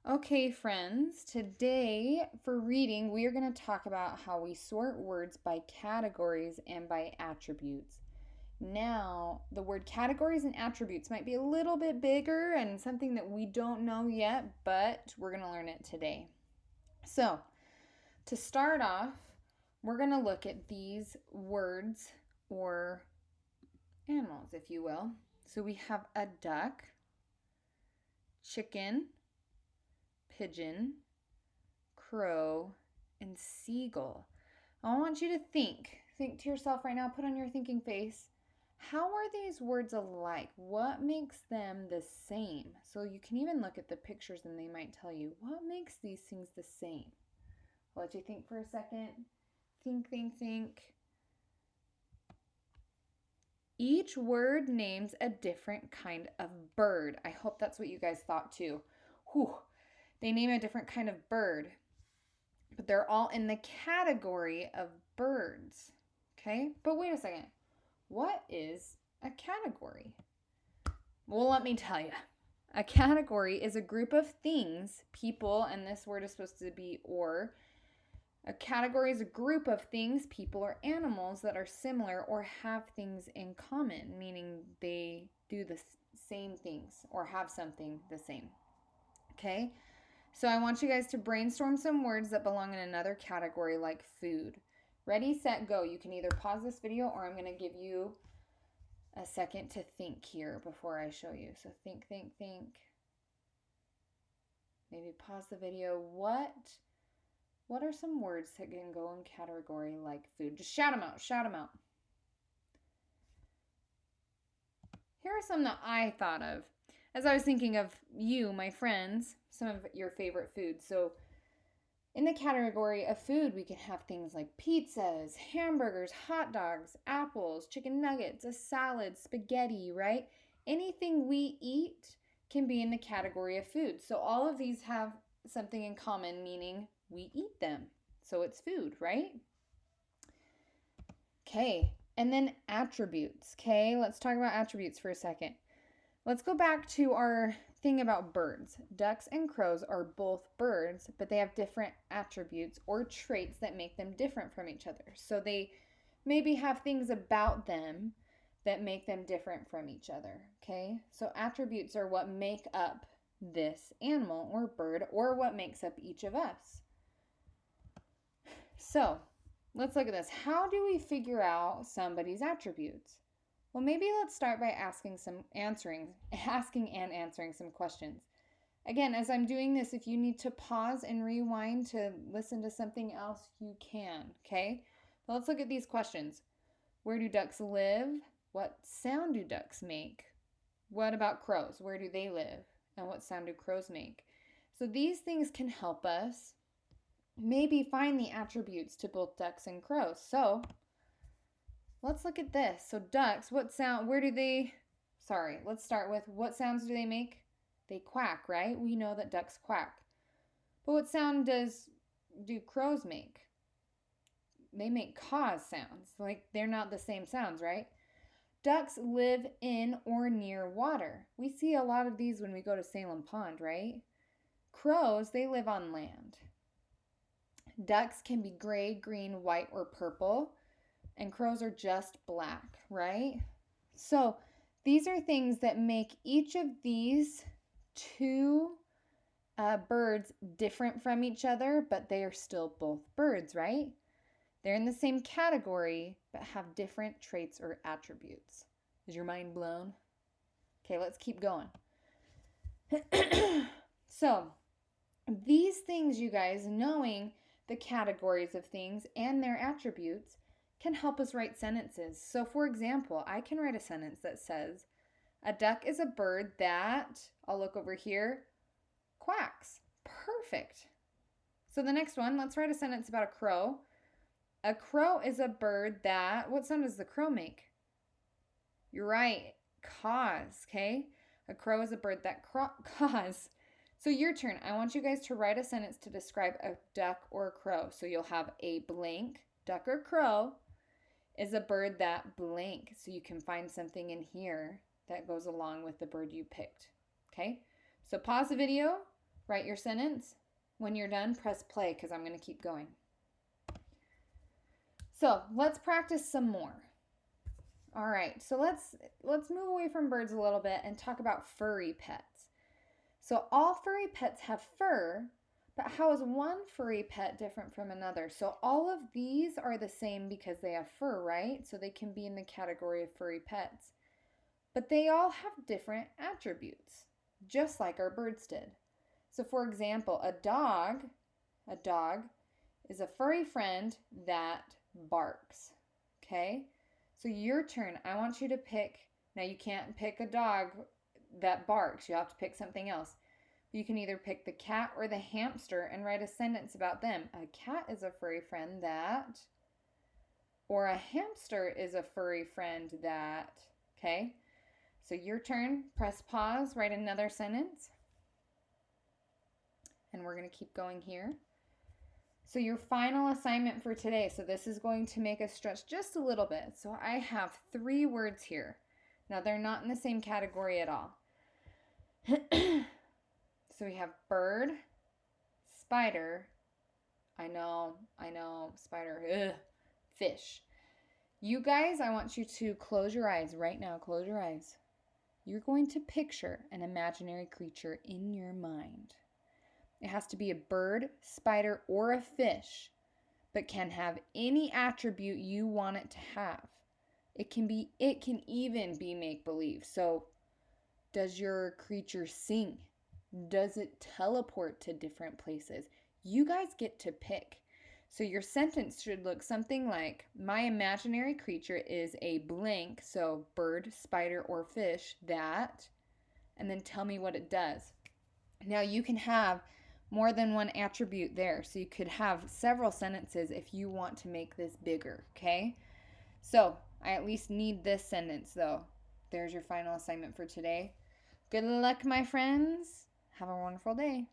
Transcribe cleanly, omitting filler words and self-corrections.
Okay, friends, today for reading, we are going to talk about how we sort words by categories and by attributes. Now, the word categories and attributes might be a little bit bigger and something that we don't know yet, but we're going to learn it today. So, to start off, we're going to look at these words or animals, if you will. So, we have a duck, chicken, pigeon, crow, and seagull. I want you to think. Think to yourself right now, put on your thinking face. How are these words alike? What makes them the same? So you can even look at the pictures and they might tell you what makes these things the same. I'll let you think for a second. Think. Each word names a different kind of bird. I hope that's what you guys thought too. Whew. They name a different kind of bird, but they're all in the category of birds. Okay, but wait a second. What is a category? Well, let me tell you. A category is a group of things, people, and this word is supposed to be or. A category is a group of things, people, or animals that are similar or have things in common, meaning they do the same things or have something the same. Okay? So I want you guys to brainstorm some words that belong in another category like food. Ready, set, go. You can either pause this video or I'm going to give you a second to think here before I show you. So think. Maybe pause the video. What are some words that can go in category like food? Just shout them out. Here are some that I thought of as I was thinking of you, my friends, some of your favorite foods. So in the category of food, we can have things like pizzas, hamburgers, hot dogs, apples, chicken nuggets, a salad, spaghetti, right? Anything we eat can be in the category of food. So all of these have something in common, meaning we eat them. So it's food, right? Okay, and then attributes. Okay, let's talk about attributes for a second. Let's go back to our thing about birds. Ducks and crows are both birds, but they have different attributes or traits that make them different from each other. So they maybe have things about them that make them different from each other. Okay, so attributes are what make up this animal or bird or what makes up each of us. So let's look at this. How do we figure out somebody's attributes? Well, maybe let's start by asking and answering some questions. Again, as I'm doing this, if you need to pause and rewind to listen to something else, you can, okay? But let's look at these questions. Where do ducks live? What sound do ducks make? What about crows? Where do they live? And what sound do crows make? So these things can help us maybe find the attributes to both ducks and crows. So let's look at this. So ducks, let's start with what sounds do they make? They quack, right? We know that ducks quack. But what sound do crows make? They make caw sounds. Like they're not the same sounds, right? Ducks live in or near water. We see a lot of these when we go to Salem Pond, right? Crows, they live on land. Ducks can be gray, green, white, or purple, and crows are just black, right? So these are things that make each of these two birds different from each other, but they are still both birds, right? They're in the same category, but have different traits or attributes. Is your mind blown? Okay, let's keep going. So, these things, you guys, knowing the categories of things and their attributes can help us write sentences. So, for example, I can write a sentence that says, a duck is a bird that, I'll look over here, quacks. Perfect. So, the next one, let's write a sentence about a crow. A crow is a bird that, what sound does the crow make? You're right, caws, okay? A crow is a bird that caws. So your turn. I want you guys to write a sentence to describe a duck or a crow. So you'll have a blank, duck or crow is a bird that blank. So you can find something in here that goes along with the bird you picked. Okay? So pause the video, Write your sentence. When you're done, press play because I'm going to keep going. So let's practice some more. All right, so let's move away from birds a little bit and talk about furry pets. So all furry pets have fur, but how is one furry pet different from another? So all of these are the same because they have fur, right? So they can be in the category of furry pets. But they all have different attributes, just like our birds did. So for example, a dog is a furry friend that barks, okay? So your turn. I want you to pick. Now you can't pick a dog that barks. You have to pick something else. You can either pick the cat or the hamster and write a sentence about them. A cat is a furry friend that, or a hamster is a furry friend that, okay? So your turn. Press pause, write another sentence. And we're going to keep going here. So your final assignment for today, so this is going to make us stretch just a little bit. So I have 3 words here. Now they're not in the same category at all. So we have bird, spider, I know, spider, fish. You guys, I want you to close your eyes right now. Close your eyes. You're going to picture an imaginary creature in your mind. It has to be a bird, spider, or a fish, but can have any attribute you want it to have. It can even be make-believe. So, does your creature sing? Does it teleport to different places? You guys get to pick. So your sentence should look something like, my imaginary creature is a blank, so bird, spider, or fish, that, and then tell me what it does. Now you can have more than one attribute there. So you could have several sentences if you want to make this bigger, okay? So I at least need this sentence though. There's your final assignment for today. Good luck, my friends. Have a wonderful day.